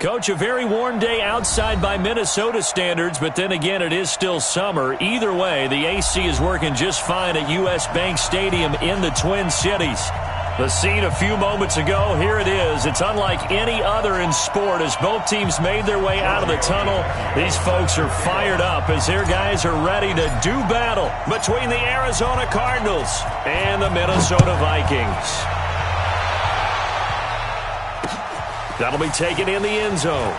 Coach, a very warm day outside by Minnesota standards, but then again, it is still summer. Either way, the AC is working just fine at U.S. Bank Stadium in the Twin Cities. The scene a few moments ago, here it is. It's unlike any other in sport as both teams made their way out of the tunnel. These folks are fired up as their guys are ready to do battle between the Arizona Cardinals and the Minnesota Vikings. That'll be taken in the end zone.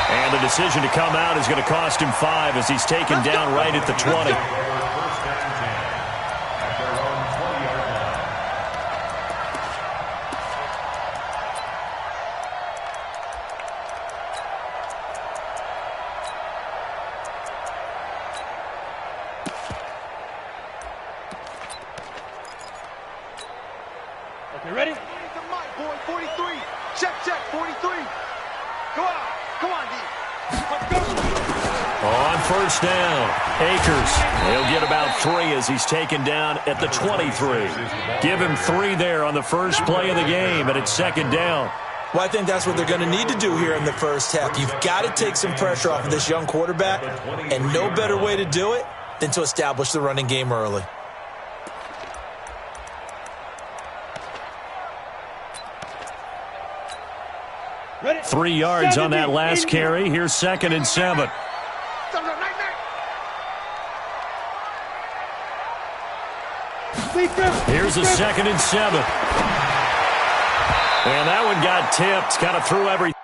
And the decision to come out is going to cost him 5 as he's taken down right at the 20. Okay, ready? Boy, 43. Check, 43. Come on, D. On first down, Akers. He'll get about 3 as he's taken down at the 23. Give him 3 there on the first play of the game, and it's second down. Well, I think that's what they're going to need to do here in the first half. You've got to take some pressure off of this young quarterback, and no better way to do it than to establish the running game early. Ready? 3 yards on that last carry. Here's 2nd and 7. Here's a 2nd and 7. And that one got tipped. Kind of threw everything.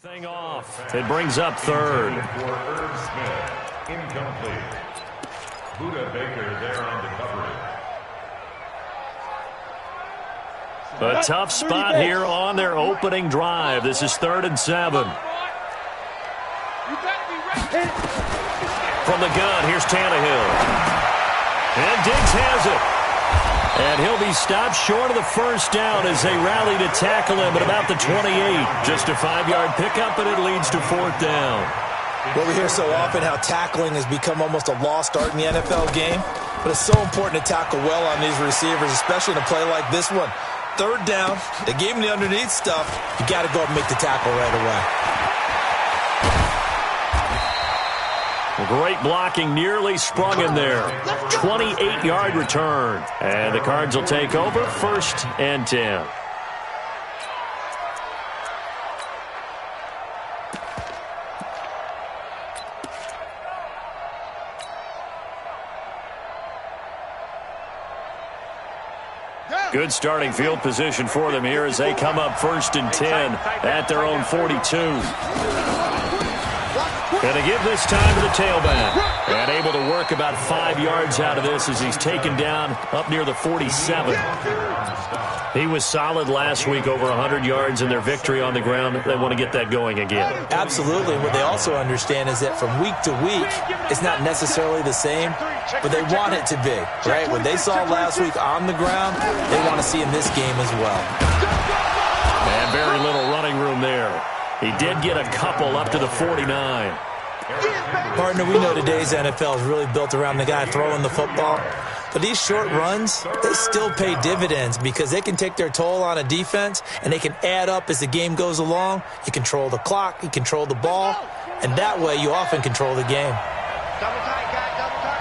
Thing off. It brings up 3rd. Incomplete. Buda Baker there on the coverage. A tough spot here on their opening drive. This is 3rd and 7. From the gun, here's Tannehill. And Diggs has it. And he'll be stopped short of the first down as they rally to tackle him at about the 28. Just a 5-yard pickup, and it leads to 4th down. Well, we hear so often how tackling has become almost a lost art in the NFL game. But it's so important to tackle well on these receivers, especially in a play like this one. 3rd down, they gave him the underneath stuff. You got to go and make the tackle right away. Great blocking, nearly sprung in there. 28-yard return. And the Cards will take over, 1st and 10. Good starting field position for them here as they come up 1st and 10 at their own 42. And to give this time to the tailback. And able to work about 5 yards out of this as he's taken down up near the 47. He was solid last week, over 100 yards in their victory on the ground. They want to get that going again. Absolutely. What they also understand is that from week to week, it's not necessarily the same, but they want it to be, right? What they saw last week on the ground, they want to see in this game as well. And very little running room there. He did get a couple up to the 49. Partner, we know today's NFL is really built around the guy throwing the football. But these short runs, they still pay dividends because they can take their toll on a defense and they can add up as the game goes along. You control the clock, you control the ball, and that way you often control the game. Double tight, guy, double tight.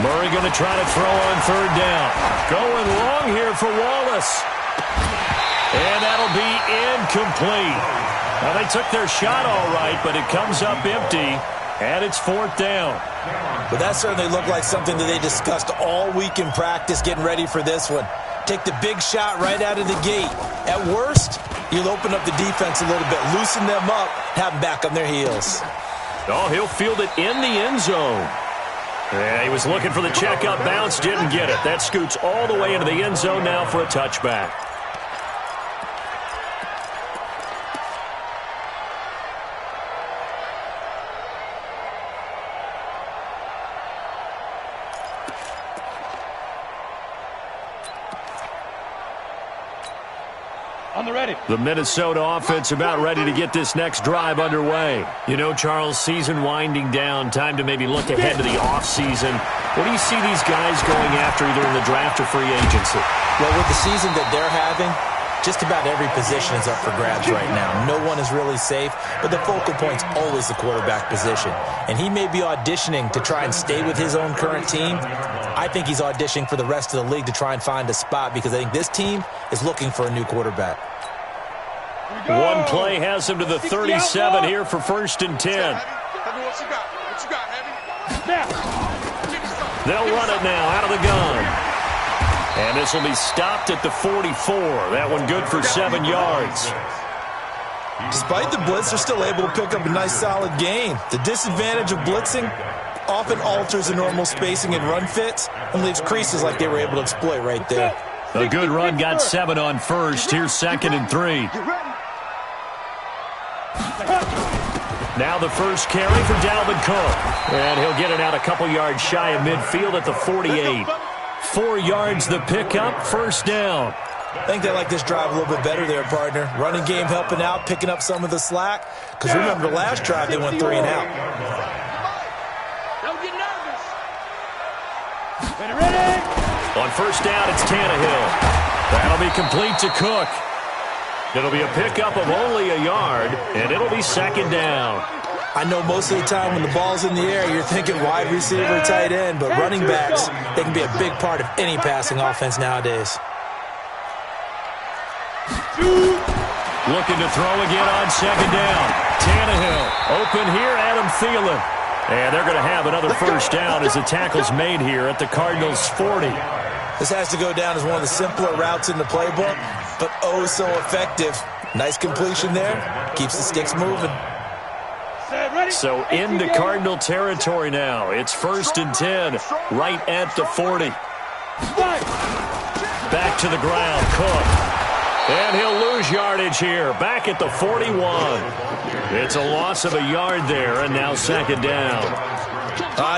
Murray going to try to throw on 3rd down. Going long here for Wallace. And that'll be incomplete. Now, they took their shot all right, but it comes up empty, and it's 4th down. But that certainly looked like something that they discussed all week in practice getting ready for this one. Take the big shot right out of the gate. At worst, you'll open up the defense a little bit, loosen them up, have them back on their heels. Oh, he'll field it in the end zone. Yeah, he was looking for the checkup bounce, didn't get it. That scoots all the way into the end zone now for a touchback. On the ready. The Minnesota offense about ready to get this next drive underway. You know, Charles, season winding down, time to maybe look ahead to the offseason. What do you see these guys going after either in the draft or free agency? Well, with the season that they're having, just about every position is up for grabs right now. No one is really safe, but the focal point's always the quarterback position. And he may be auditioning to try and stay with his own current team. I think he's auditioning for the rest of the league to try and find a spot because I think this team is looking for a new quarterback. One play has him to the 37 here for 1st and 10. What you got, Heavy? They'll run it now out of the gun. And this will be stopped at the 44. That one good for 7 yards. Despite the blitz, they're still able to pick up a nice solid gain. The disadvantage of blitzing often alters the normal spacing and run fits and leaves creases like they were able to exploit right there. A good run got 7 on 1st. Here's 2nd and 3. Now the first carry for Dalvin Cook. And he'll get it out a couple yards shy of midfield at the 48. 4 yards the pickup, 1st down. I think they like this drive a little bit better there, partner. Running game helping out, picking up some of the slack. Because remember, the last drive they went 3 and out. Don't get nervous. Ready. On 1st down, it's Tannehill. That'll be complete to Cook. It'll be a pickup of only a yard, and it'll be 2nd down. I know most of the time when the ball's in the air, you're thinking wide receiver, tight end, but running backs, they can be a big part of any passing offense nowadays. Looking to throw again on 2nd down. Tannehill open here, Adam Thielen. And they're going to have another 1st down as the tackle's made here at the Cardinals' 40. This has to go down as one of the simpler routes in the playbook, but oh so effective. Nice completion there. Keeps the sticks moving. So into Cardinal territory now. It's 1st and 10, right at the 40. Back to the ground, Cook. And he'll lose yardage here, back at the 41. It's a loss of a yard there, and now 2nd down.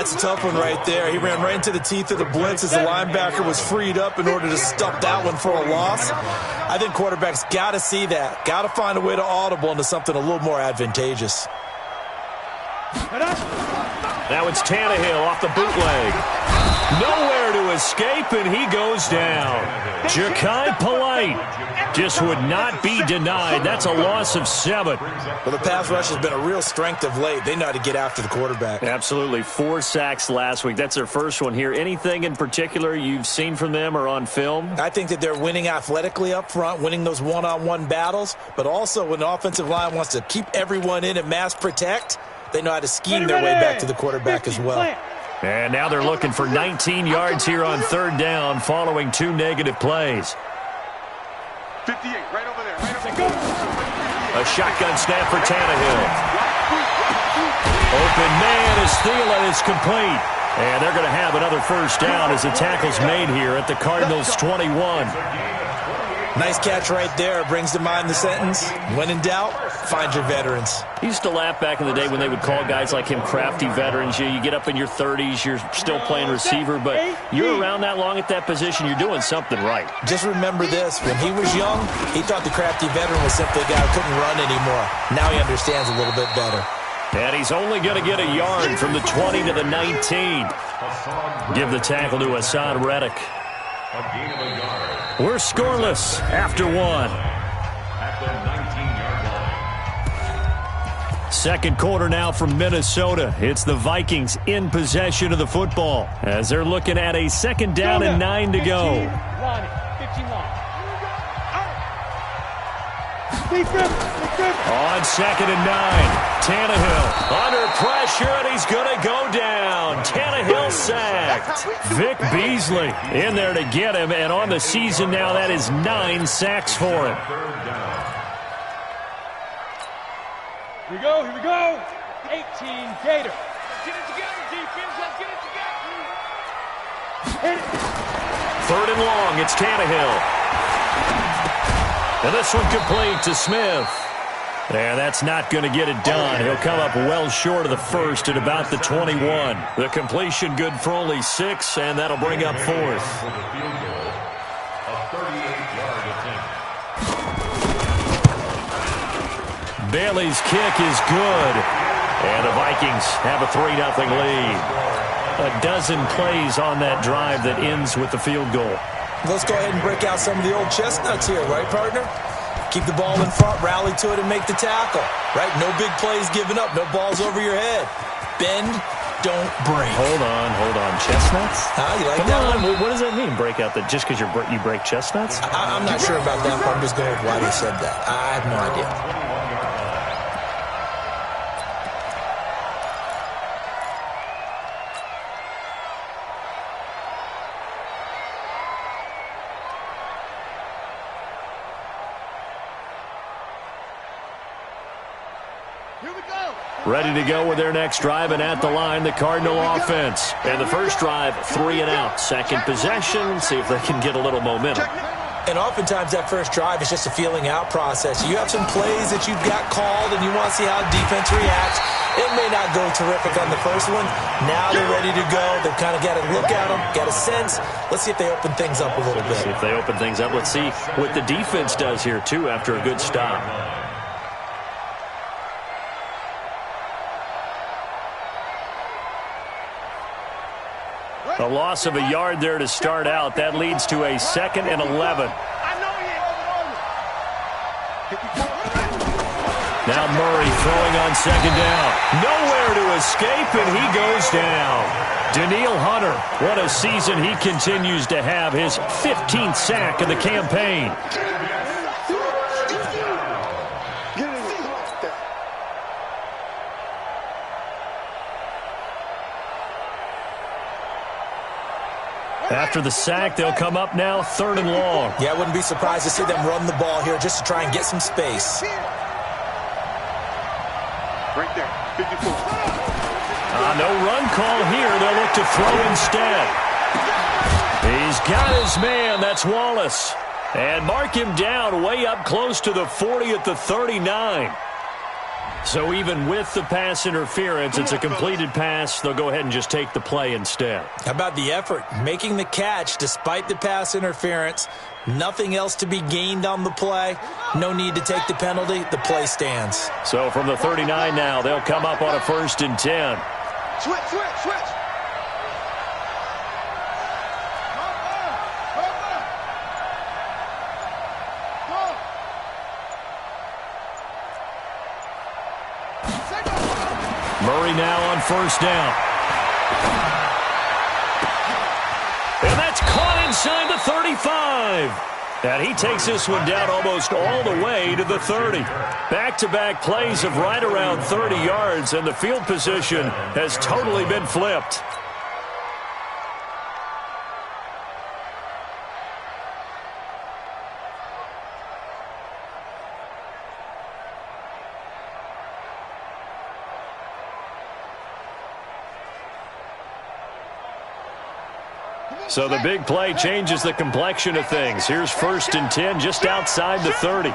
It's a tough one right there. He ran right into the teeth of the blitz as the linebacker was freed up in order to stuff that one for a loss. I think quarterbacks got to see that. Got to find a way to audible into something a little more advantageous. Now it's Tannehill off the bootleg. Nowhere to escape, and he goes down. Ja'Kai Polite just would not be denied. That's a loss of 7. Well, the pass rush has been a real strength of late. They know how to get after the quarterback. Absolutely. 4 sacks last week. That's their first one here. Anything in particular you've seen from them or on film? I think that they're winning athletically up front, winning those one-on-one battles, but also when the offensive line wants to keep everyone in and mass protect, they know how to scheme their way back to the quarterback as well. And now they're looking for 19 yards here on 3rd down following 2 negative plays. 58, right over there. Right over there. A shotgun snap for Tannehill. Open man as Thielen is complete. And they're going to have another 1st down as the tackle's made here at the Cardinals' 21. Nice catch right there. Brings to mind the sentence, when in doubt, find your veterans. He used to laugh back in the day when they would call guys like him crafty veterans. You get up in your 30s, you're still playing receiver, but you're around that long at that position, you're doing something right. Just remember this. When he was young, he thought the crafty veteran was simply a guy who couldn't run anymore. Now he understands a little bit better. And he's only going to get a yard from the 20 to the 19. Give the tackle to Hassan Reddick. We're scoreless after 1. At the 19-yard line. Second quarter now from Minnesota. It's the Vikings in possession of the football as they're looking at a 2nd down and 9 to go. 15 On 2nd and 9. Tannehill under pressure, and he's going to go down. Tannehill sacked. Vic Beasley in there to get him, and on the season now, that is 9 sacks for him. Here we go. 18 Gator. Let's get it together, defense. Let's get it together. Third and long, it's Tannehill. And this one complete to Smith. And that's not going to get it done. He'll come up well short of the first at about the 21. The completion good for only 6, and that'll bring up fourth. Bailey's kick is good. And the Vikings have a 3-0 lead. A dozen plays on that drive that ends with the field goal. Let's go ahead and break out some of the old chestnuts here, right, partner? Keep the ball in front, rally to it, and make the tackle. Right? No big plays given up, no balls over your head. Bend, don't break. Hold on. Chestnuts? You like Come that on. one? What does that mean, break out? That just because you break chestnuts? I'm not sure about that, but I'm just going with why they said that. I have no idea. Ready to go with their next drive, and at the line, the Cardinal offense. And the first drive, 3 and out. Second possession, see if they can get a little momentum. And oftentimes that first drive is just a feeling out process. You have some plays that you've got called, and you want to see how defense reacts. It may not go terrific on the first one. Now they're ready to go. They've kind of got to look at them, got a sense. Let's see if they open things up a little bit. See if they open things up. Let's see what the defense does here, too, after a good stop. A loss of a yard there to start out. That leads to a 2nd and 11. Now Murray throwing on 2nd down. Nowhere to escape, and he goes down. Danielle Hunter, what a season he continues to have. His 15th sack of the campaign. After the sack, they'll come up now 3rd and long. Yeah, I wouldn't be surprised to see them run the ball here just to try and get some space. Right there, 54. No run call here. They'll look to throw instead. He's got his man. That's Wallace. And mark him down way up close to the 40 at the 39. So even with the pass interference, it's a completed pass. They'll go ahead and just take the play instead. How about the effort? Making the catch despite the pass interference. Nothing else to be gained on the play. No need to take the penalty. The play stands. So from the 39 now, they'll come up on a 1st and 10. Switch. Murray now on 1st down. And that's caught inside the 35. And he takes this one down almost all the way to the 30. Back-to-back plays of right around 30 yards, and the field position has totally been flipped. So the big play changes the complexion of things. Here's 1st and 10 just outside the 30.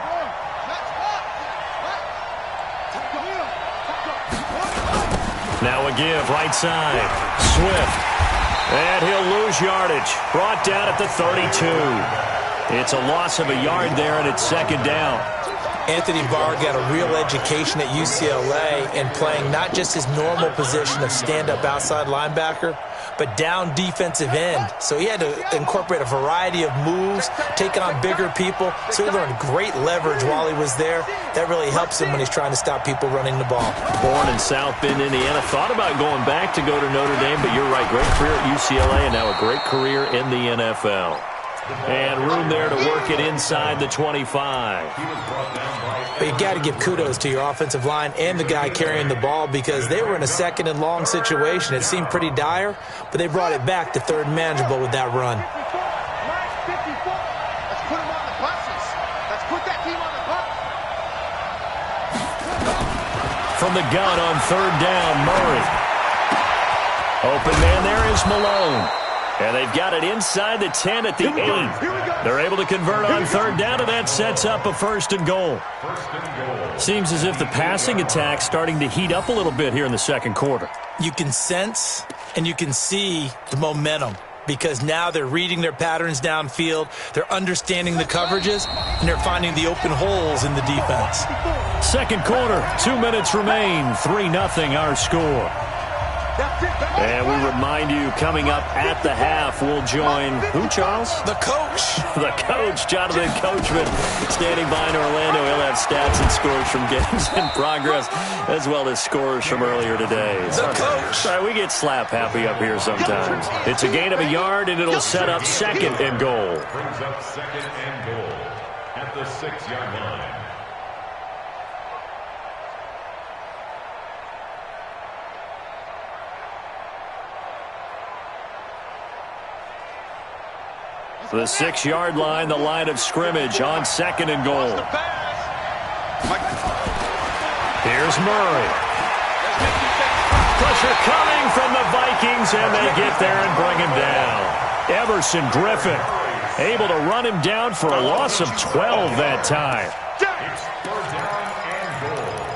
Now a give, right side. Swift. And he'll lose yardage. Brought down at the 32. It's a loss of a yard there, and it's 2nd down. Anthony Barr got a real education at UCLA in playing not just his normal position of stand-up outside linebacker, but down defensive end. So he had to incorporate a variety of moves, take on bigger people. So he learned great leverage while he was there. That really helps him when he's trying to stop people running the ball. Born in South Bend, Indiana. Thought about going back to go to Notre Dame, but you're right. Great career at UCLA and now a great career in the NFL. And room there to work it inside the 25. But you got to give kudos to your offensive line and the guy carrying the ball because they were in a 2nd and long situation. It seemed pretty dire, but they brought it back to 3rd and manageable with that run. Let's put him on the buses. Let's put that team on the bus. From the gun on 3rd down, Murray. Open man there is Malone. And they've got it inside the 10 at the 8. They're able to convert on third down, and that sets up a first and goal. Seems as if the passing attack's starting to heat up a little bit here in the second quarter. You can sense and you can see the momentum because now they're reading their patterns downfield, they're understanding the coverages, and they're finding the open holes in the defense. Second quarter, 2 minutes remain, 3-0 our score. And we remind you, coming up at the half, we'll join who, Charles? The coach. The coach, Jonathan Coachman, standing by in Orlando. He'll have stats and scores from games in progress, as well as scores from earlier today. The coach. Sorry, we get slap happy up here sometimes. It's a gain of a yard, and it'll set up second and goal. Brings up second and goal at the 6-yard line. The 6-yard line, the line of scrimmage on second and goal. Here's Murray. Pressure coming from the Vikings, and they get there and bring him down. Everson Griffin able to run him down for a loss of 12 that time. It's third down and goal.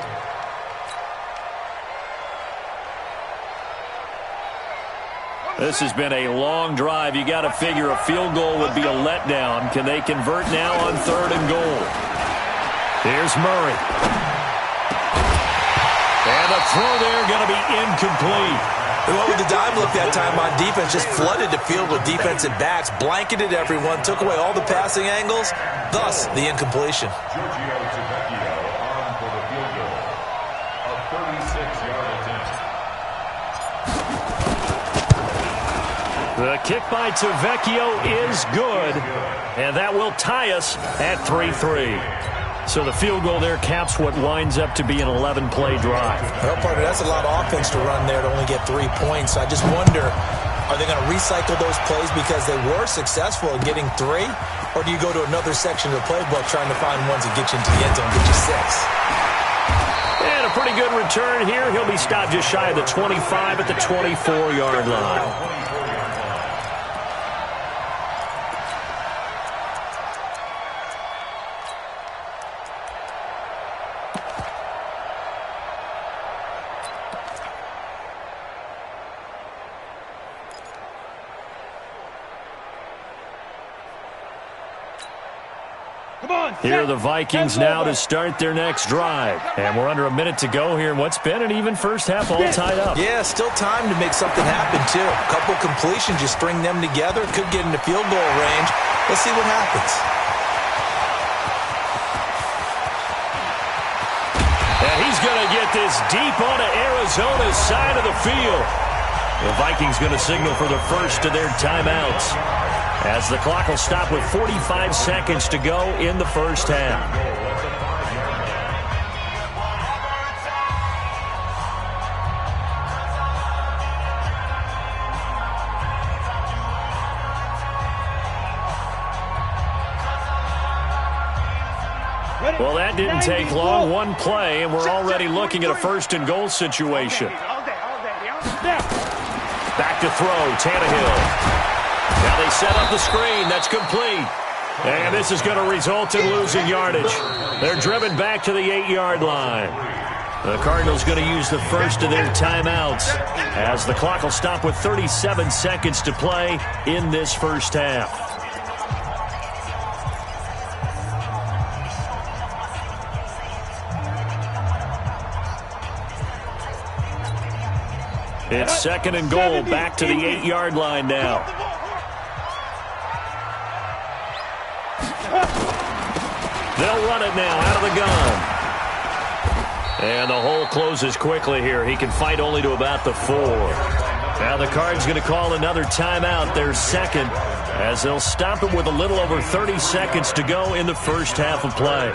This has been a long drive. You got to figure a field goal would be a letdown. Can they convert now on third and goal? Here's Murray. And the throw there going to be incomplete. Well, with the dive look that time on defense, just flooded the field with defensive backs, blanketed everyone, took away all the passing angles, thus the incompletion. Giorgio Tavecchio on for the field goal. A 36-yard attempt. The kick by Tavecchio is good, and that will tie us at 3-3. So the field goal there caps what winds up to be an 11-play drive. Well, partner, that's a lot of offense to run there to only get 3 points. I just wonder, are they going to recycle those plays because they were successful in getting 3? Or do you go to another section of the playbook trying to find ones that get you into the end zone and get you 6? And a pretty good return here. He'll be stopped just shy of the 25 at the 24-yard line. Here are the Vikings now to start their next drive. And we're under a minute to go here in what's been an even first half all tied up. Yeah, still time to make something happen, too. A couple completions, you string them together, could get into field goal range. Let's see what happens. And he's going to get this deep onto Arizona's side of the field. The Vikings going to signal for the first of their timeouts, as the clock will stop with 45 seconds to go in the first half. Well, that didn't take long. One play, and we're already looking at a first and goal situation. Back to throw, Tannehill. Now they set up the screen. That's complete. And this is going to result in losing yardage. They're driven back to the 8-yard line. The Cardinals going to use the first of their timeouts, as the clock will stop with 37 seconds to play in this first half. It's second and goal, back to the 8-yard line now. They'll run it now out of the gun. And the hole closes quickly here. He can fight only to about the 4. Now the Cards going to call another timeout, their second, as they'll stop it with a little over 30 seconds to go in the first half of play.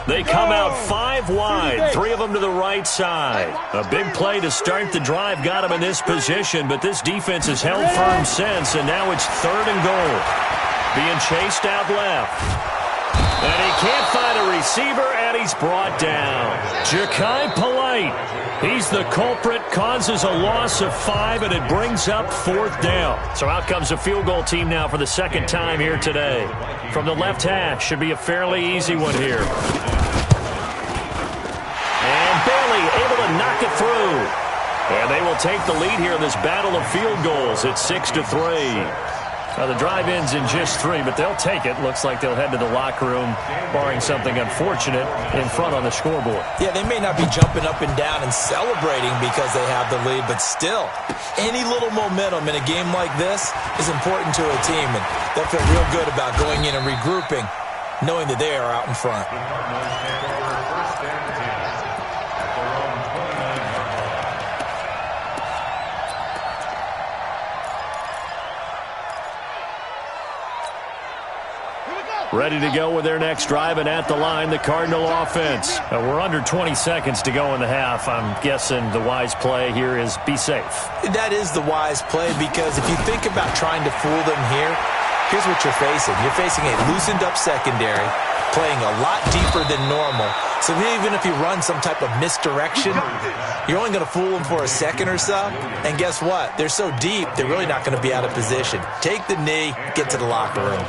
They come out 5 wide, 3 of them to the right side. A big play to start the drive got him in this position, but this defense has held firm since, and now it's third and goal. Being chased out left. And he can't find a receiver, and he's brought down. Ja'Kai Polite late. He's the culprit, causes a loss of 5, and it brings up 4th down. So out comes a field goal team now for the second time here today. From the left hash, should be a fairly easy one here. And Bailey able to knock it through. And they will take the lead here in this battle of field goals. It's 6-3. Now, the drive ends in just 3, but they'll take it. Looks like they'll head to the locker room, barring something unfortunate, in front on the scoreboard. Yeah, they may not be jumping up and down and celebrating because they have the lead, but still, any little momentum in a game like this is important to a team, and they'll feel real good about going in and regrouping, knowing that they are out in front. Ready to go with their next drive, and at the line, the Cardinal offense. We're under 20 seconds to go in the half. I'm guessing the wise play here is be safe. That is the wise play, because if you think about trying to fool them here, here's what you're facing. You're facing a loosened-up secondary, playing a lot deeper than normal. So even if you run some type of misdirection, you're only going to fool them for a second or so. And guess what? They're so deep, they're really not going to be out of position. Take the knee, get to the locker room.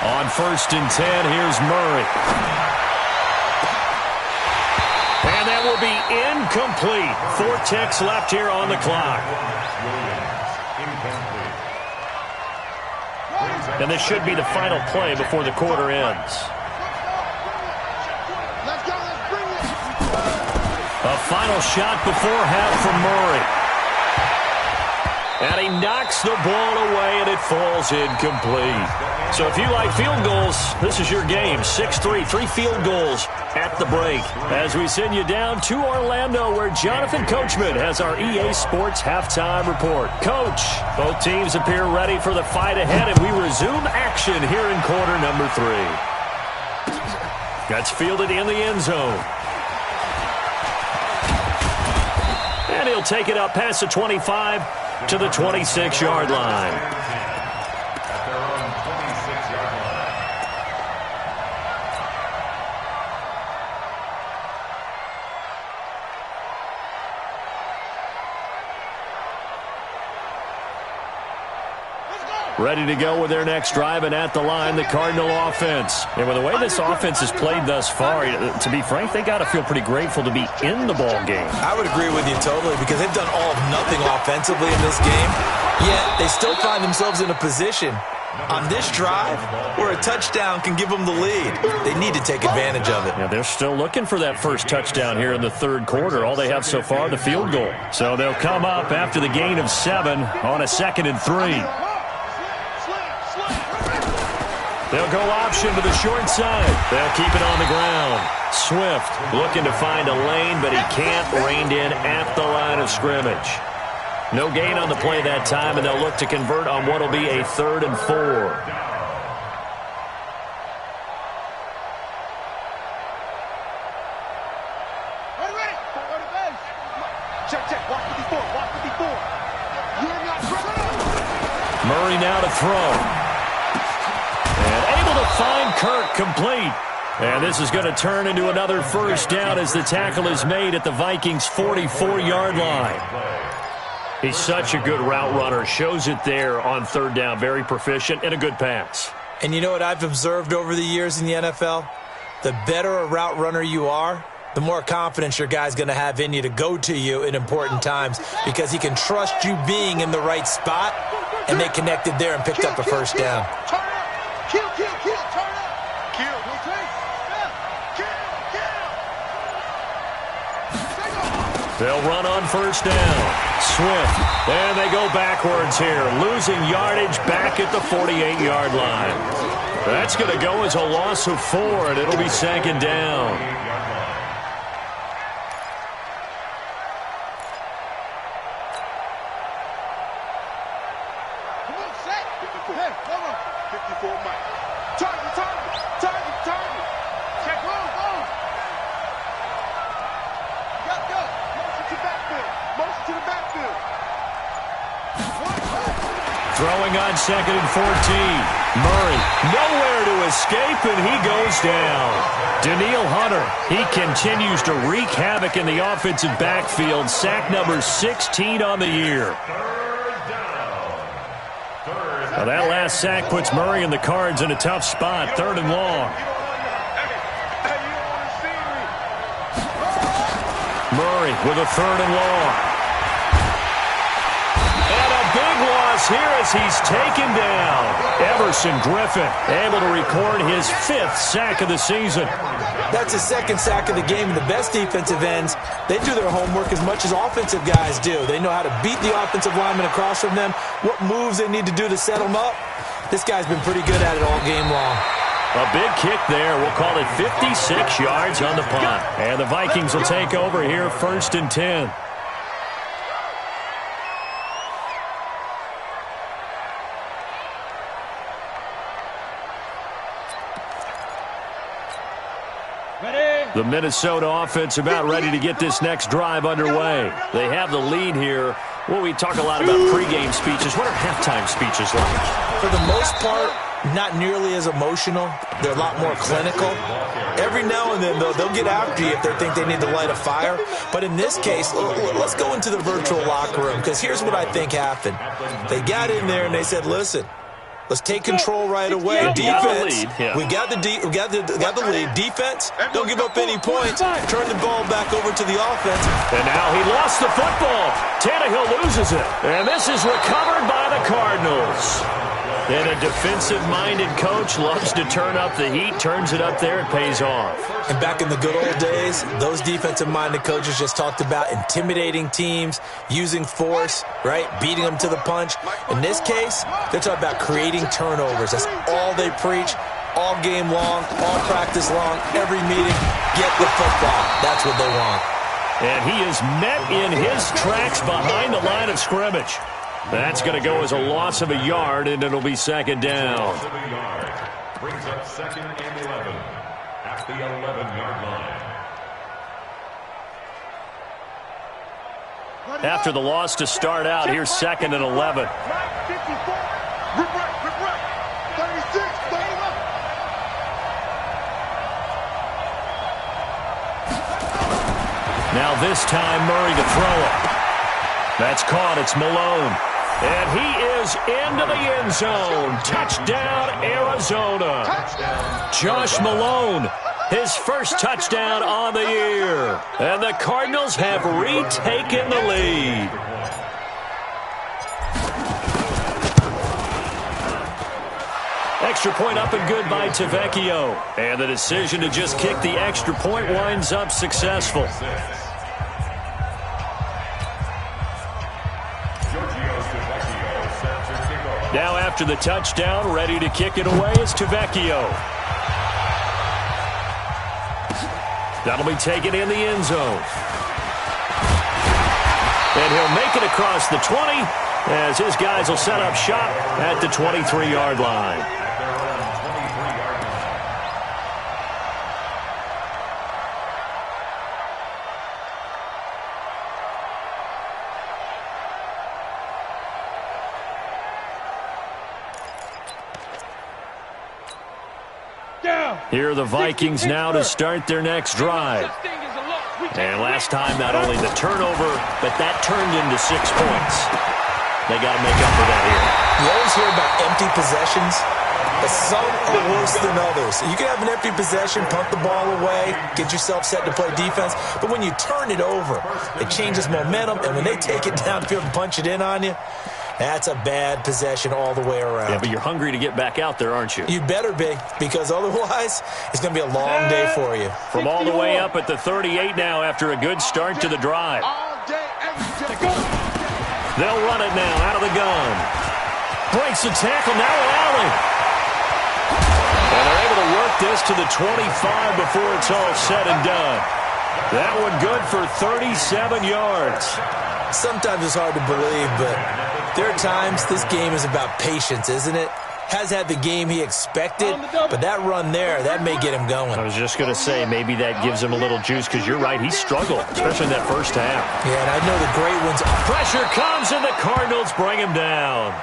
On 1st and 10, here's Murray. And that will be incomplete. 4 ticks left here on the clock. And this should be the final play before the quarter ends. A final shot before half from Murray. And he knocks the ball away, and it falls incomplete. So if you like field goals, this is your game. 6-3, 3 field goals at the break. As we send you down to Orlando, where Jonathan Coachman has our EA Sports halftime report. Coach, both teams appear ready for the fight ahead, and we resume action here in quarter number 3. That's fielded in the end zone. And he'll take it up past the 25 to the 26-yard line. Ready to go with their next drive, and at the line, the Cardinal offense. And with the way this offense has played thus far, to be frank, they got to feel pretty grateful to be in the ball game. I would agree with you totally, because they've done all of nothing offensively in this game, yet they still find themselves in a position on this drive where a touchdown can give them the lead. They need to take advantage of it. Yeah, they're still looking for that first touchdown here in the third quarter. All they have so far, the field goal. So they'll come up after the gain of 7 on a 2nd and 3. They'll go option to the short side. They'll keep it on the ground. Swift looking to find a lane, but he can't. Reined in at the line of scrimmage. No gain on the play that time, and they'll look to convert on what will be a 3rd and 4. Murray now to throw. Find Kirk complete. And this is going to turn into another first down as the tackle is made at the Vikings' 44-yard line. He's such a good route runner. Shows it there on 3rd down. Very proficient and a good pass. And you know what I've observed over the years in the NFL? The better a route runner you are, the more confidence your guy's going to have in you to go to you in important times, because he can trust you being in the right spot, and they connected there and picked up a first down. They'll run on 1st down. Swift. And they go backwards here. Losing yardage back at the 48-yard line. That's going to go as a loss of 4, and it'll be 2nd down. Come on, set. 54. Hey, come on. 54, Mike. Target. Check, roll. Throwing on 2nd and 14. Murray, nowhere to escape, and he goes down. Daniil Hunter, he continues to wreak havoc in the offensive backfield. Sack number 16 on the year. Now that last sack puts Murray and the Cards in a tough spot. 3rd and long. Murray with a 3rd and long. And a big loss here as he's taken down. Everson Griffin able to record his 5th sack of the season. That's his 2nd sack of the game. And the best defensive ends, they do their homework as much as offensive guys do. They know how to beat the offensive lineman across from them, what moves they need to do to set them up. This guy's been pretty good at it all game long. A big kick there. We'll call it 56 yards on the punt. And the Vikings will take over here, 1st and 10. The Minnesota offense about ready to get this next drive underway. They have the lead here. Well, we talk a lot about pregame speeches. What are halftime speeches like? For the most part, not nearly as emotional. They're a lot more clinical. Every now and then, though, they'll get after you if they think they need to light a fire. But in this case, let's go into the virtual locker room, because here's what I think happened. They got in there and they said, listen, let's take control right away. Defense, we got the lead. Defense, don't give up any points. Turn the ball back over to the offense. And now he lost the football. Tannehill loses it. And this is recovered by the Cardinals. And a defensive-minded coach loves to turn up the heat, turns it up there, it pays off. And back in the good old days, those defensive-minded coaches just talked about intimidating teams, using force, right, beating them to the punch. In this case, they're talking about creating turnovers. That's all they preach, all game long, all practice long, every meeting. Get the football. That's what they want. And he is met in his tracks behind the line of scrimmage. That's going to go as a loss of a yard, and it'll be 2nd down. Brings up 2nd and 11 at the 11-yard line. After the loss to start out, here's 2nd and 11. Now this time, Murray to throw it. That's caught. It's Malone. And he is into the end zone. Touchdown, Arizona. Josh Malone, his first touchdown on the year. And the Cardinals have retaken the lead. Extra point up and good by Tavecchio. And the decision to just kick the extra point winds up successful. Now after the touchdown, ready to kick it away is Tavecchio. That'll be taken in the end zone. And he'll make it across the 20 as his guys will set up shop at the 23-yard line. Here are the Vikings now to start their next drive. And last time, not only the turnover, but that turned into 6 points. They got to make up for that here. You always hear about empty possessions, but some are worse than others. You can have an empty possession, punt the ball away, get yourself set to play defense, but when you turn it over, it changes momentum, and when they take it downfield and punch it in on you, that's a bad possession all the way around. Yeah, but you're hungry to get back out there, aren't you? You better be, because otherwise it's going to be a long day for you. From all the way up at the 38 now after a good start to the drive. They'll run it now out of the gun. Breaks the tackle, now Allen. And they're able to work this to the 25 before it's all said and done. That one good for 37 yards. Sometimes it's hard to believe, but there are times this game is about patience, isn't it? Has had the game he expected, but that run there, that may get him going. I was just going to say, maybe that gives him a little juice, because you're right, he struggled, especially in that first half. Yeah, and I know the great ones. Pressure comes, and the Cardinals bring him down.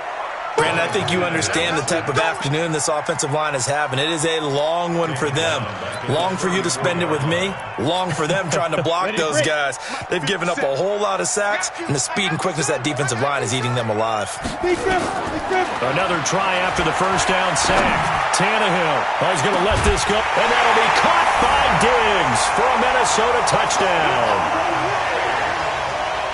Brandon, I think you understand the type of afternoon this offensive line is having. It is a long one for them. Long for you to spend it with me. Long for them trying to block those guys. They've given up a whole lot of sacks, and the speed and quickness of that defensive line is eating them alive. Another try after the first down sack. Tannehill is going to let this go, and that'll be caught by Diggs for a Minnesota touchdown.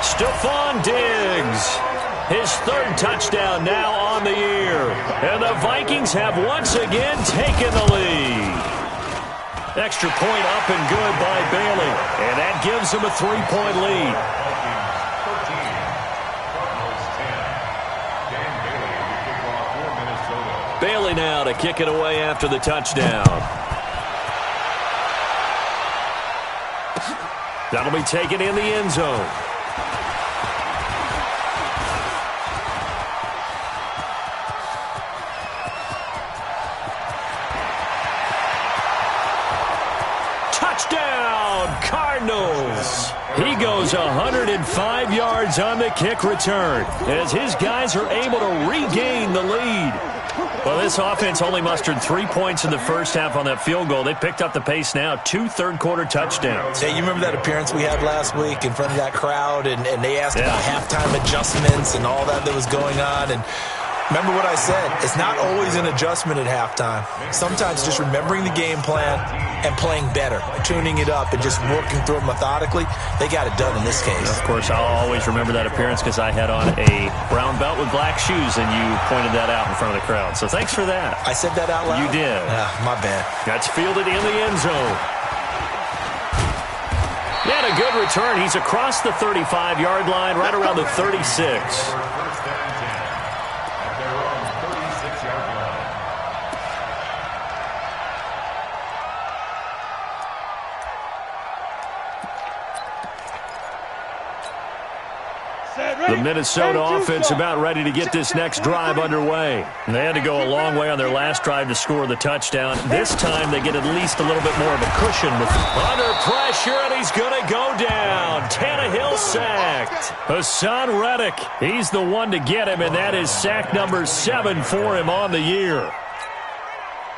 Stephon Diggs. His third touchdown now on the year. And the Vikings have once again taken the lead. Extra point up and good by Bailey. And that gives them a 3-point lead. Bailey now to kick it away after the touchdown. That'll be taken in the end zone. Touchdown, Cardinals. He goes 105 yards on the kick return as his guys are able to regain the lead. Well, this offense only mustered 3 points in the first half on that field goal. They picked up the pace now, 2 third-quarter touchdowns. Hey, you remember that appearance we had last week in front of that crowd, and they asked about halftime adjustments and all that was going on, and remember what I said. It's not always an adjustment at halftime. Sometimes just remembering the game plan and playing better, tuning it up and just working through it methodically. They got it done in this case. Of course, I'll always remember that appearance because I had on a brown belt with black shoes, and you pointed that out in front of the crowd. So thanks for that. I said that out loud? You did. My bad. That's fielded in the end zone. And a good return. He's across the 35-yard line, right around the 36. The Minnesota offense about ready to get this next drive underway. They had to go a long way on their last drive to score the touchdown. This time they get at least a little bit more of a cushion. Under pressure, and he's going to go down. Tannehill sacked. Hassan Reddick, he's the one to get him, and that is sack number 7 for him on the year.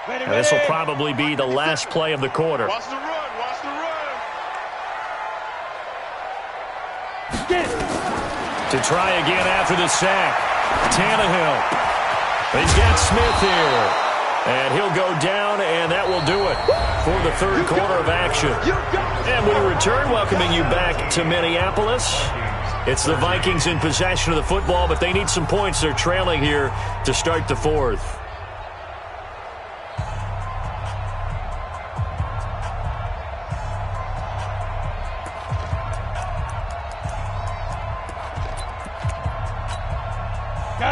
This will probably be the last play of the quarter. Watch the run. Watch the run. To try again after the sack. Tannehill. He's got Smith here. And he'll go down, and that will do it for the third quarter of action. And we return, welcoming you back to Minneapolis. It's the Vikings in possession of the football, but they need some points. They're trailing here to start the fourth.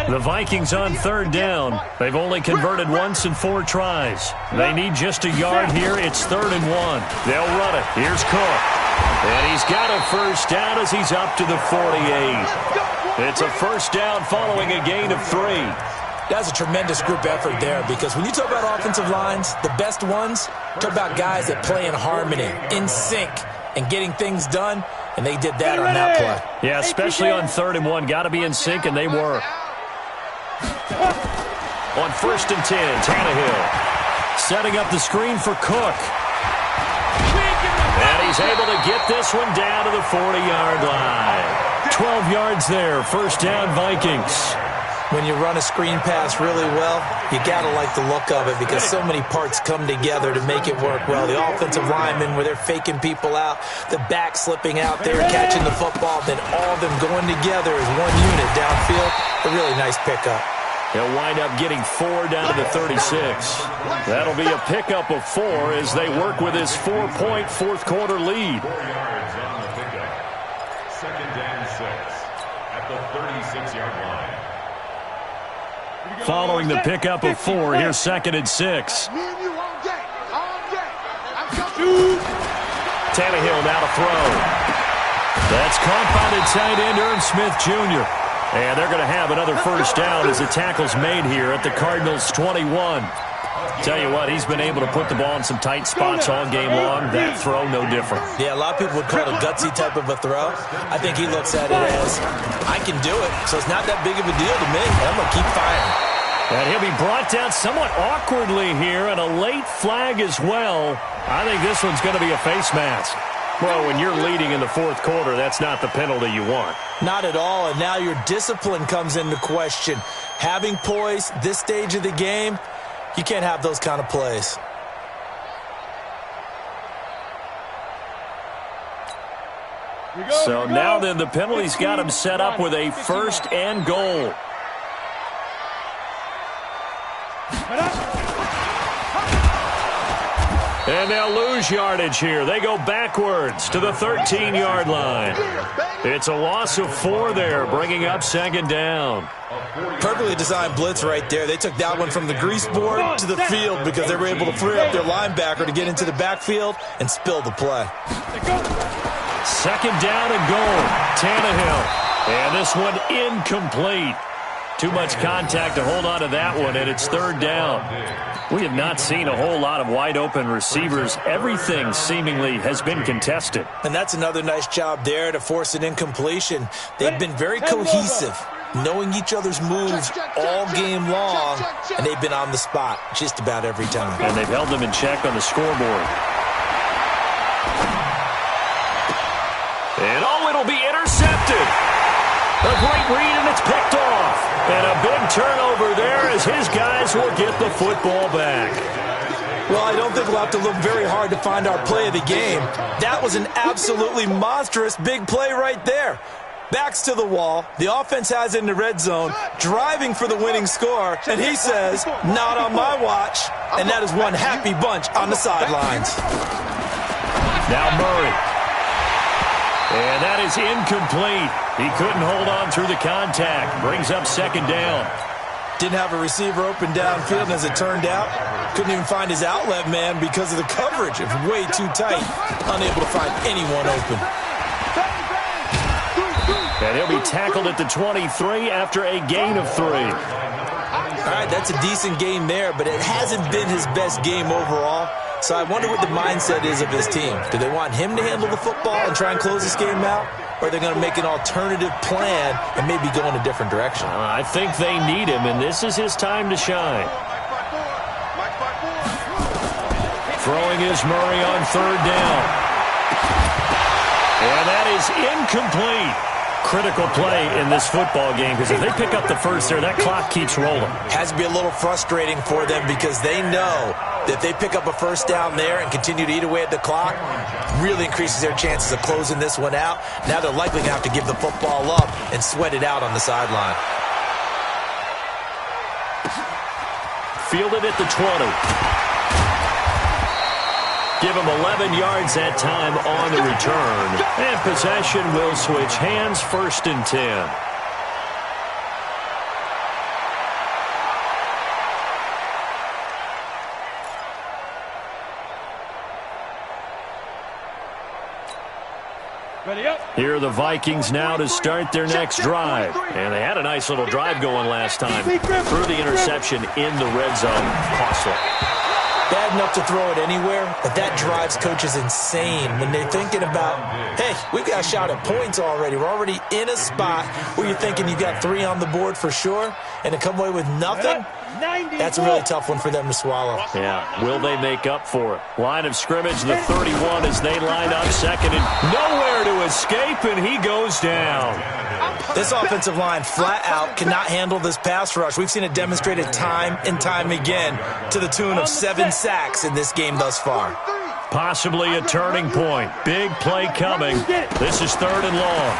The Vikings on third down. They've only converted once in 4 tries. They need just a yard here. It's 3rd and 1. They'll run it. Here's Cook. And he's got a first down as he's up to the 48. It's a first down following a gain of 3. That's a tremendous group effort there, because when you talk about offensive lines, the best ones, talk about guys that play in harmony, in sync, and getting things done, and they did that on that play. Yeah, especially on 3rd and 1. Got to be in sync, and they were. On 1st and 10, Tannehill setting up the screen for Cook. And he's able to get this one down to the 40-yard line. 12 yards there, first down Vikings. When you run a screen pass really well, you got to like the look of it, because so many parts come together to make it work well. The offensive linemen, where they're faking people out, the back slipping out there, catching the football, then all of them going together as one unit downfield. A really nice pickup. He'll wind up getting 4 down to the 36. That'll be a pickup of 4 as they work with his 4-point fourth-quarter lead. 4 yards on the pickup. 2nd and 6 at the 36-yard line. Following the pickup of 4, here's 2nd and 6. Tannehill now to throw. That's caught by the tight end, Irv Smith Jr. And they're going to have another first down as the tackle's made here at the Cardinals' 21. Tell you what, he's been able to put the ball in some tight spots all game long. That throw, no different. Yeah, a lot of people would call it a gutsy type of a throw. I think he looks at it as, I can do it, so it's not that big of a deal to me. I'm going to keep firing. And he'll be brought down somewhat awkwardly here, and a late flag as well. I think this one's going to be a face mask. Well, when you're leading in the fourth quarter, that's not the penalty you want. Not at all, and now your discipline comes into question. Having poise this stage of the game, you can't have those kind of plays. So now then, the penalty's got him set up with a first and goal. And they'll lose yardage here. They go backwards to the 13-yard line. It's a loss of 4 there, bringing up second down. Perfectly designed blitz right there. They took that one from the grease board to the field because they were able to free up their linebacker to get into the backfield and spill the play. Second down and goal. Tannehill. And this one incomplete. Too much contact to hold on to that one, and it's third down. We have not seen a whole lot of wide-open receivers. Everything seemingly has been contested. And that's another nice job there to force an incompletion. They've been very cohesive, knowing each other's moves all game long, and they've been on the spot just about every time. And they've held them in check on the scoreboard. And, oh, it'll be intercepted. A great read, and it's picked off. And a big turnover there as his guys will get the football back. Well, I don't think we'll have to look very hard to find our play of the game. That was an absolutely monstrous big play right there. Backs to the wall. The offense has it in the red zone, driving for the winning score, and he says, not on my watch. And that is one happy bunch on the sidelines. Now Murray. And that is incomplete. He couldn't hold on through the contact. Brings up second down. Didn't have a receiver open downfield, and as it turned out, couldn't even find his outlet man because of the coverage. It was way too tight. Unable to find anyone open. And he'll be tackled at the 23 after a gain of 3. All right, that's a decent game there, but it hasn't been his best game overall. So I wonder what the mindset is of his team. Do they want him to handle the football and try and close this game out? Or are they going to make an alternative plan and maybe go in a different direction? I think they need him, and this is his time to shine. Throwing is Murray on third down. And that is incomplete. Critical play in this football game because if they pick up the first there, that clock keeps rolling. Has to be a little frustrating for them because they know that if they pick up a first down there and continue to eat away at the clock, really increases their chances of closing this one out. Now they're likely going to have to give the football up and sweat it out on the sideline. Fielded at the 20. Give him 11 yards that time on the return. And possession will switch hands, first and 10. Here are the Vikings now to start their next drive. And they had a nice little drive going last time. Threw the interception in the red zone. Costly. Bad enough to throw it anywhere, but that drives coaches insane when they're thinking about, hey, we've got a shot at points already. We're already in a spot where you're thinking you got 3 on the board for sure, and to come away with nothing, that's a really tough one for them to swallow. Yeah, will they make up for it? Line of scrimmage, the 31 as they line up second, and nowhere to escape, and he goes down. This offensive line flat out cannot handle this pass rush. We've seen it demonstrated time and time again to the tune of 7 sacks in this game thus far. Possibly a turning point. Big play coming. This is third and long.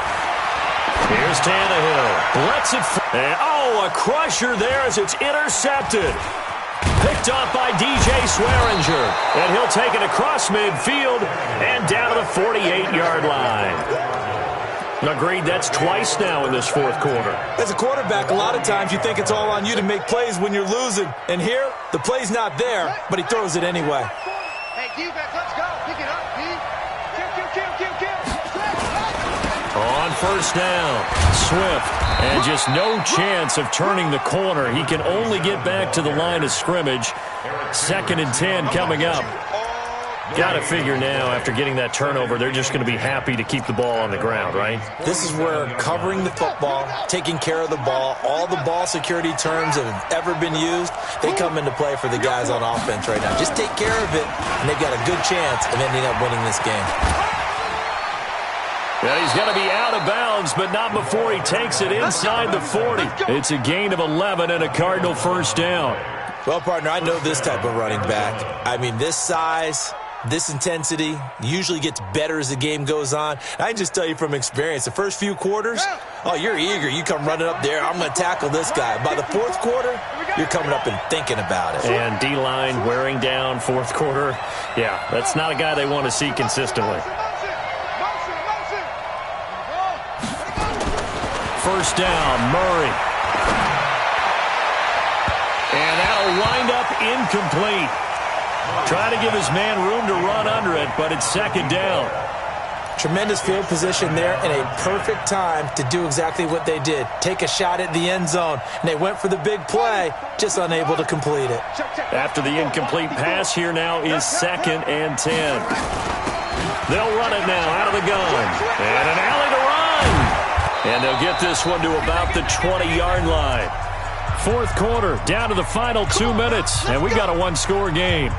Here's Tannehill. Lets it. Oh, a crusher there as it's intercepted. Picked off by DJ Swearinger. And he'll take it across midfield and down to the 48-yard line. Agreed, that's twice now in this fourth quarter. As a quarterback, a lot of times you think it's all on you to make plays when you're losing. And here, the play's not there, but he throws it anyway. Hey, defense, let's go. Pick it up, D. Kill. On first down, Swift, and just no chance of turning the corner. He can only get back to the line of scrimmage. 2nd and 10 coming up. Got to figure now, after getting that turnover, they're just going to be happy to keep the ball on the ground, right? This is where covering the football, taking care of the ball, all the ball security terms that have ever been used, they come into play for the guys on offense right now. Just take care of it, and they've got a good chance of ending up winning this game. Yeah, he's going to be out of bounds, but not before he takes it inside the 40. It's a gain of 11 and a Cardinal first down. Well, partner, I know this type of running back. I mean, this size, this intensity usually gets better as the game goes on. I can just tell you from experience, the first few quarters, oh, you're eager. You come running up there, I'm going to tackle this guy. By the 4th quarter, you're coming up and thinking about it. And D-line wearing down 4th quarter. Yeah, that's not a guy they want to see consistently. First down, Murray. And that'll wind up incomplete. Try to give his man room to run under it, but it's 2nd down. Tremendous field position there and a perfect time to do exactly what they did. Take a shot at the end zone, and they went for the big play, just unable to complete it. After the incomplete pass, here now is 2nd and 10. They'll run it now out of the gun. And an alley to run. And they'll get this one to about the 20-yard line. 4th quarter, down to the final 2 minutes, and we got a one-score game.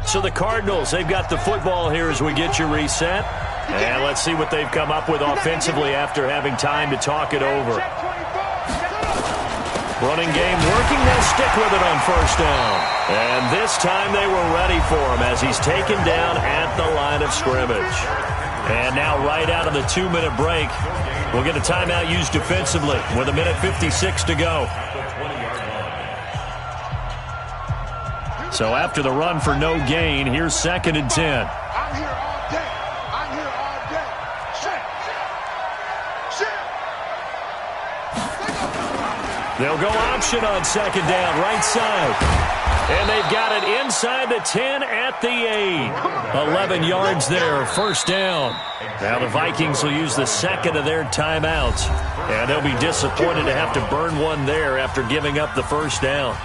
So the Cardinals, they've got the football here as we get you reset. And let's see what they've come up with offensively after having time to talk it over. Running game working. They'll stick with it on first down. And this time they were ready for him as he's taken down at the line of scrimmage. And now right out of the 2-minute break, we'll get a timeout used defensively with 1:56 to go. So after the run for no gain, here's 2nd and 10. I'm here all day. I'm here all day. Shit. They'll go option on 2nd down, right side. And they've got it inside the 10 at the 8. 11 yards there, first down. Now the Vikings will use the 2nd of their timeouts. And they'll be disappointed to have to burn one there after giving up the first down.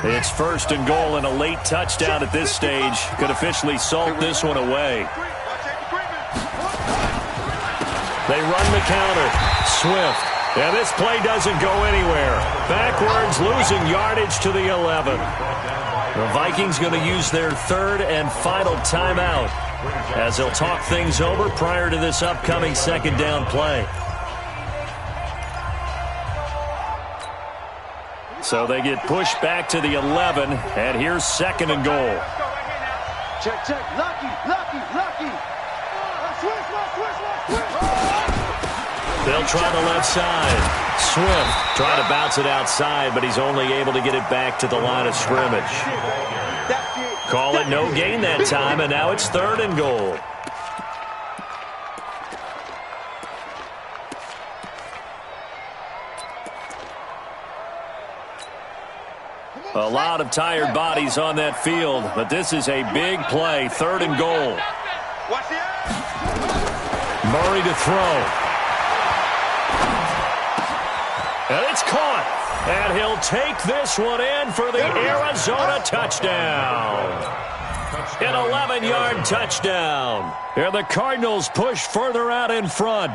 It's 1st and goal, and a late touchdown at this stage could officially salt this one away. They run the counter. Swift. And this play doesn't go anywhere. Backwards, losing yardage to the 11. The Vikings going to use their 3rd and final timeout as they'll talk things over prior to this upcoming 2nd down play. So they get pushed back to the 11, and here's 2nd and goal. Check, check. Lucky. They'll try the left side. Swift trying to bounce it outside, but he's only able to get it back to the line of scrimmage. Call it no gain that time, and now it's 3rd and goal. A lot of tired bodies on that field, but this is a big play. 3rd and goal. Murray to throw. And it's caught. And he'll take this one in for the Arizona touchdown. An 11-yard touchdown. And the Cardinals push further out in front.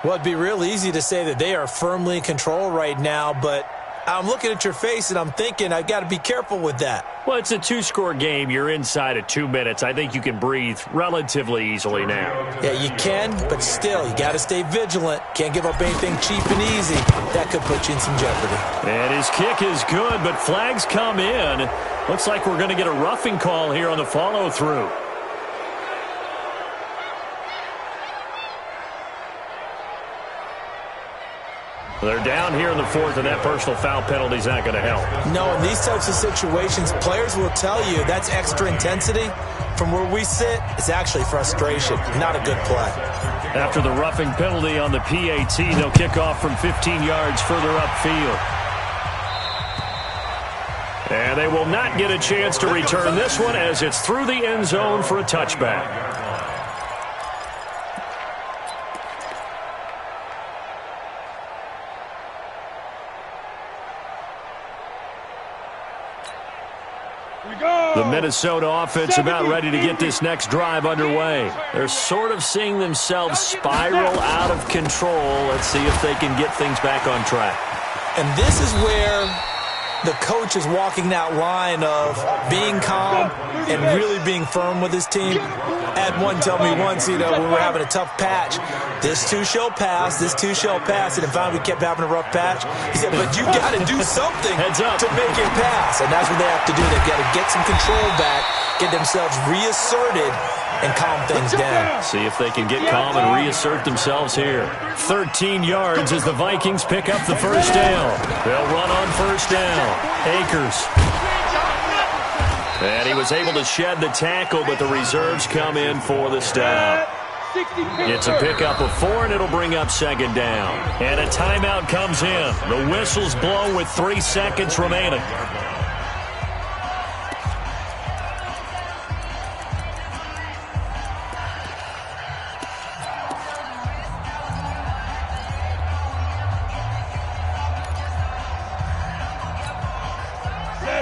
Well, it'd be real easy to say that they are firmly in control right now, but I'm looking at your face and I'm thinking I've got to be careful with that. Well, it's a 2-score game. You're inside of 2 minutes. I think you can breathe relatively easily now. Yeah, you can, but still, you got to stay vigilant. Can't give up anything cheap and easy. That could put you in some jeopardy. And his kick is good, but flags come in. Looks like we're going to get a roughing call here on the follow-through. They're down here in the 4th, and that personal foul penalty is not going to help. No, in these types of situations, players will tell you that's extra intensity. From where we sit, it's actually frustration, not a good play. After the roughing penalty on the PAT, they'll kick off from 15 yards further upfield. And they will not get a chance to return this one as it's through the end zone for a touchback. The Minnesota offense about ready to get this next drive underway. They're sort of seeing themselves spiral out of control. Let's see if they can get things back on track. And this is where the coach is walking that line of being calm and really being firm with his team. I had one tell me once, when we were having a tough patch, this too shall pass, this too shall pass, and finally we kept having a rough patch. He said, but you got to do something to make it pass, and that's what they have to do. They've got to get some control back, get themselves reasserted, and calm things down. See if they can get calm and reassert themselves here. 13 yards as the Vikings pick up the first down. They'll run on first down. Akers. And he was able to shed the tackle, but the reserves come in for the stop. It's a pickup of 4, and it'll bring up second down. And a timeout comes in. The whistle's blown with 3 seconds remaining.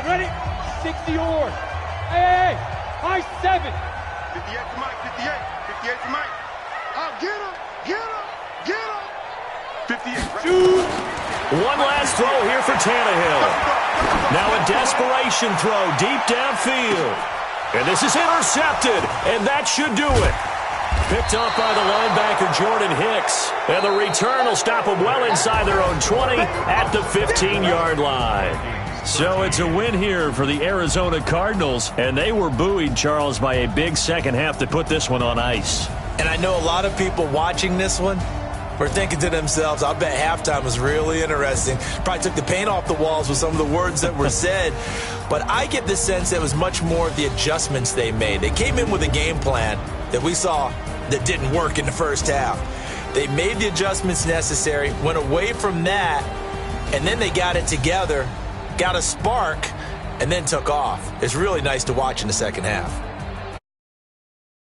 Ready? 60 yours. Hey, high 7. 58 to Mike, 58. 58 to Mike. Oh, get him, get him, get him. 58. Shoot. One last throw here for Tannehill. Now a desperation throw deep downfield. And this is intercepted, and that should do it. Picked up by the linebacker, Jordan Hicks. And the return will stop them well inside their own 20 at the 15-yard line. So it's a win here for the Arizona Cardinals, and they were buoyed, Charles, by a big second half to put this one on ice. And I know a lot of people watching this one were thinking to themselves, I bet halftime was really interesting. Probably took the paint off the walls with some of the words that were said. But I get the sense that it was much more of the adjustments they made. They came in with a game plan that we saw that didn't work in the first half. They made the adjustments necessary, went away from that, and then they got it together, got a spark, and then took off. It's really nice to watch in the second half.